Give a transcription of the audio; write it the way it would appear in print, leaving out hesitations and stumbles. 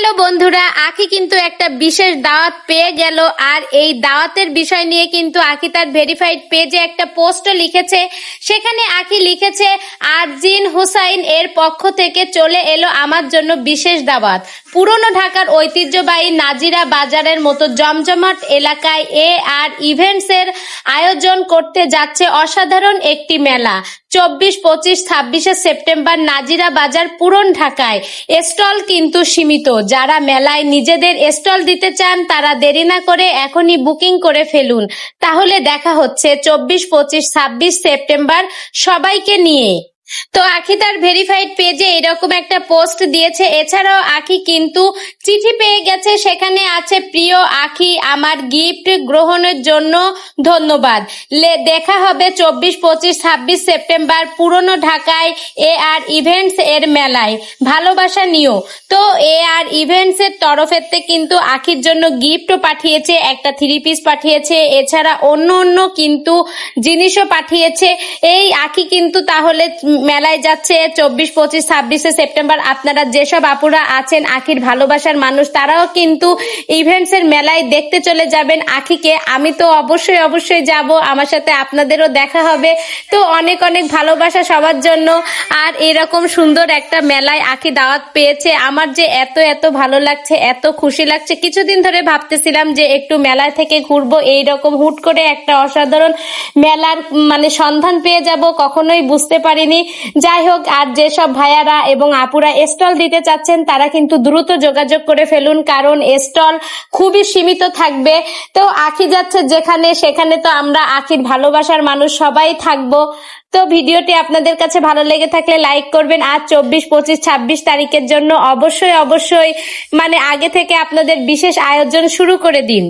Hello বন্ধুরা, আখি কিন্তু একটা বিশেষ দাওয়াত পেয়ে গেল। আর এই দাওয়াতের বিষয় নিয়ে কিন্তু আখি তার ভেরিফাইড পেজে একটা পোস্টও লিখেছে। সেখানে আখি লিখেছে, আরজিন হুসাইন এর পক্ষ থেকে চলে এলো আমার জন্য বিশেষ দাওয়াত। পুরনো ঢাকার ঐতিহ্যবাহী নাজিরা বাজারের মতো জমজমাট এলাকায় আর ইভেন্টস এর আয়োজন করতে যাচ্ছে অসাধারণ একটি মেলা। 24, 25, 26 সেপ্টেম্বর নাজিরা বাজার পুরন ঢাকায়। স্টল কিন্তু সীমিত। যারা মেলায় নিজেদের স্টল দিতে চান তারা দেরি না করে এখনই বুকিং করে ফেলুন। তাহলে দেখা হচ্ছে 24, 25, 26 সেপ্টেম্বর সবাইকে নিয়ে। তো আখি তার ভেরিফাইড পেজে এরকম একটা পোস্ট দিয়েছে। এছাড়াও আখি কিন্তু চিঠি পেয়ে গেছে, সেখানে আছে, প্রিয় আখি, আমার গিফট গ্রহণের জন্য ধন্যবাদ। দেখা হবে 24, 25, 26 সেপ্টেম্বর পুরনো ঢাকায় আর ইভেন্টস এর মেলায়। ভালোবাসা নিও। তো আর ইভেন্টস এর তরফেতে কিন্তু আখির জন্য গিফটও পাঠিয়েছে, একটা 3 পিস পাঠিয়েছে, এছাড়া অন্য কিন্তু জিনিসও পাঠিয়েছে। এই আখি কিন্তু তাহলে মেলায় যাচ্ছে 24, 25, 26 সেপ্টেম্বর। আপনারা যেসব আপুরা আছেন আখির ভালোবাসার মানুষ, তারাও কিন্তু ইভেন্টস এর মেলায় দেখতে চলে যাবেন আখিকে। আমি তো অবশ্যই যাব, আমার সাথে আপনাদেরও দেখা হবে। তো অনেক ভালোবাসা সবার জন্য। আর এরকম সুন্দর একটা মেলায় আখি দাওয়াত পেয়েছে। আমার যে এত ভালো লাগছে, এত খুশি লাগছে। কিছুদিন ধরে ভাবতেছিলাম যে একটু মেলায় থেকে ঘুরবো, এইরকম হুট করে একটা অসাধারণ মেলার সন্ধান পেয়ে যাব, কখনোই বুঝতে পারিনি। যাই হোক, আর যেসব ভাইয়ারা এবং আপুরা স্টল দিতে চাচ্ছেন তারা কিন্তু দ্রুত যোগাযোগ করে ফেলুন, কারণ স্টল খুবই সীমিত থাকবে। তো আখি যাচ্ছে যেখানে, সেখানে তো আমরা আখির ভালোবাসার মানুষ সবাই থাকবো। তো ভিডিওটি আপনাদের কাছে ভালো লেগে থাকলে লাইক করবেন। আর 24, 25, 26 তারিখের জন্য অবশ্যই আগে থেকে আপনাদের বিশেষ আয়োজন শুরু করে দিন।